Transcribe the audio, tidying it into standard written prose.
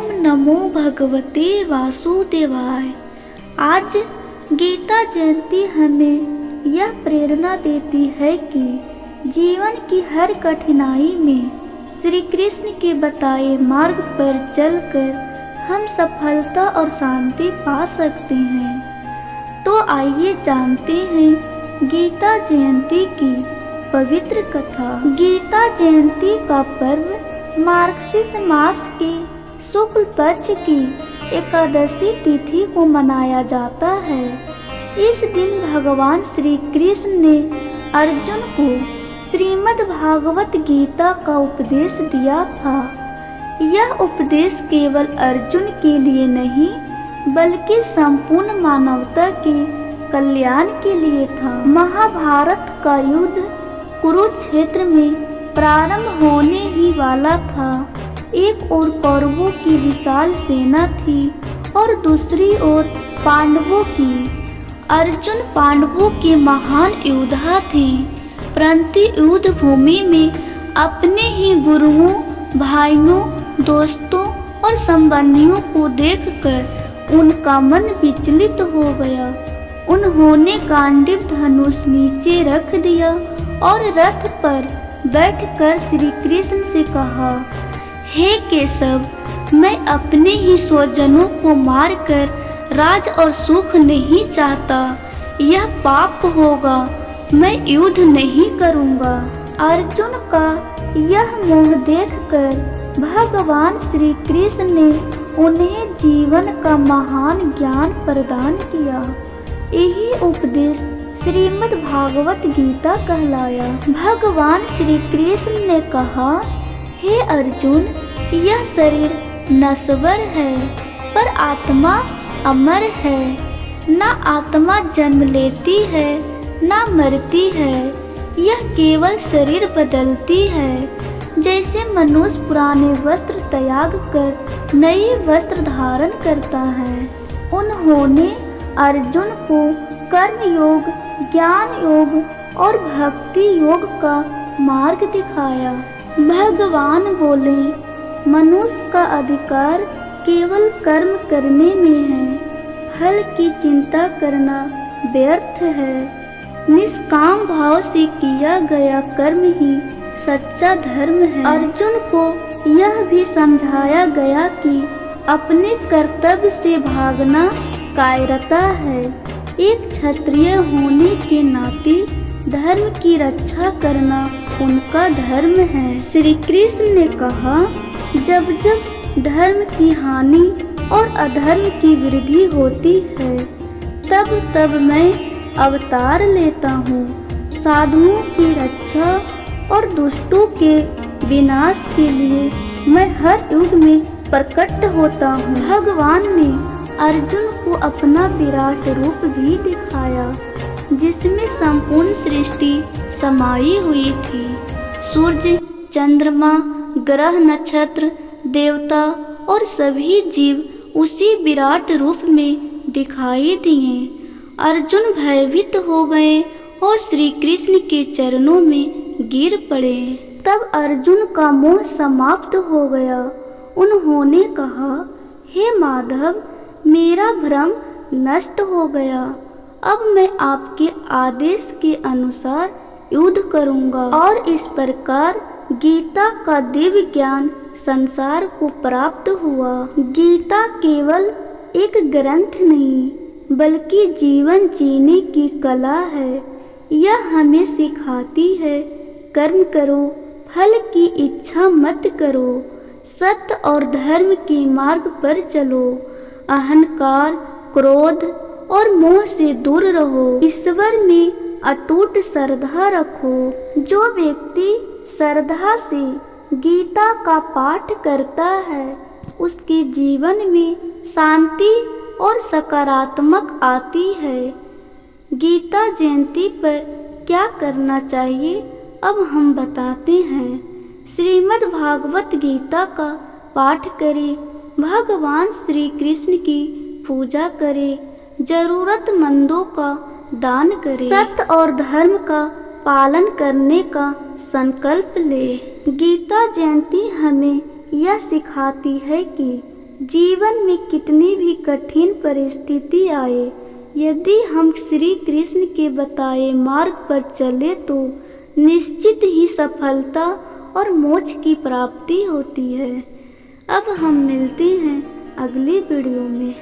ओम नमो भगवते वासुदेवाय। आज गीता जयंती हमें यह प्रेरणा देती है कि जीवन की हर कठिनाई में श्री कृष्ण के बताए मार्ग पर चलकर हम सफलता और शांति पा सकते हैं। तो आइए जानते हैं गीता जयंती की पवित्र कथा। गीता जयंती का पर्व मार्गशीर्ष मास के शुक्ल पक्ष की एकादशी तिथि को मनाया जाता है। इस दिन भगवान श्री कृष्ण ने अर्जुन को श्रीमद् भागवत गीता का उपदेश दिया था। यह उपदेश केवल अर्जुन के लिए नहीं बल्कि संपूर्ण मानवता के कल्याण के लिए था। महाभारत का युद्ध कुरुक्षेत्र में प्रारंभ होने ही वाला था। एक ओर कौरवों की विशाल सेना थी और दूसरी ओर पांडवों की। अर्जुन पांडवों के महान योद्धा थे, परंतु युद्ध भूमि में अपने ही गुरुओं, भाइयों, दोस्तों और संबंधियों को देखकर उनका मन विचलित हो गया। उन्होंने गांडीव धनुष नीचे रख दिया और रथ पर बैठकर श्री कृष्ण से कहा, हे केशव, मैं अपने ही स्वजनों को मारकर राज और सुख नहीं चाहता। यह पाप होगा, मैं युद्ध नहीं करूँगा। अर्जुन का यह मोह देखकर भगवान श्री कृष्ण ने उन्हें जीवन का महान ज्ञान प्रदान किया। यही उपदेश श्रीमद् भागवत गीता कहलाया। भगवान श्री कृष्ण ने कहा, हे अर्जुन, यह शरीर नश्वर है पर आत्मा अमर है। न आत्मा जन्म लेती है न मरती है, यह केवल शरीर बदलती है। जैसे मनुष्य पुराने वस्त्र त्याग कर नए वस्त्र धारण करता है। उन्होंने अर्जुन को कर्म योग, ज्ञान योग और भक्ति योग का मार्ग दिखाया। भगवान बोले, मनुष्य का अधिकार केवल कर्म करने में है, फल की चिंता करना व्यर्थ है। निष्काम भाव से किया गया कर्म ही सच्चा धर्म है। अर्जुन को यह भी समझाया गया कि अपने कर्तव्य से भागना कायरता है। एक क्षत्रिय होने के नाते धर्म की रक्षा करना उनका धर्म है। श्री कृष्ण ने कहा, जब जब धर्म की हानि और अधर्म की वृद्धि होती है तब तब मैं अवतार लेता हूँ। साधुओं की रक्षा और दुष्टों के विनाश के लिए मैं हर युग में प्रकट होता हूँ। भगवान ने अर्जुन को अपना विराट रूप भी दिखाया जिसमें संपूर्ण सृष्टि समाई हुई थी। सूर्य, चंद्रमा, ग्रह, नक्षत्र, देवता और सभी जीव उसी विराट रूप में दिखाई दिए। अर्जुन भयभीत हो गए और श्री कृष्ण के चरणों में गिर पड़े। तब अर्जुन का मोह समाप्त हो गया। उन्होंने कहा, हे माधव, मेरा भ्रम नष्ट हो गया। अब मैं आपके आदेश के अनुसार युद्ध करूंगा। और इस प्रकार गीता का दिव्य ज्ञान संसार को प्राप्त हुआ। गीता केवल एक ग्रंथ नहीं बल्कि जीवन जीने की कला है। यह हमें सिखाती है, कर्म करो, फल की इच्छा मत करो, सत्य और धर्म के मार्ग पर चलो, अहंकार, क्रोध और मोह से दूर रहो, ईश्वर में अटूट श्रद्धा रखो। जो व्यक्ति श्रद्धा से गीता का पाठ करता है उसके जीवन में शांति और सकारात्मक आती है। गीता जयंती पर क्या करना चाहिए अब हम बताते हैं। श्रीमद् भागवत गीता का पाठ करें, भगवान श्री कृष्ण की पूजा करें, जरूरतमंदों का दान करें, सत्य और धर्म का पालन करने का संकल्प ले। गीता जयंती हमें यह सिखाती है कि जीवन में कितनी भी कठिन परिस्थिति आए, यदि हम श्री कृष्ण के बताए मार्ग पर चले तो निश्चित ही सफलता और मोक्ष की प्राप्ति होती है। अब हम मिलते हैं अगली वीडियो में।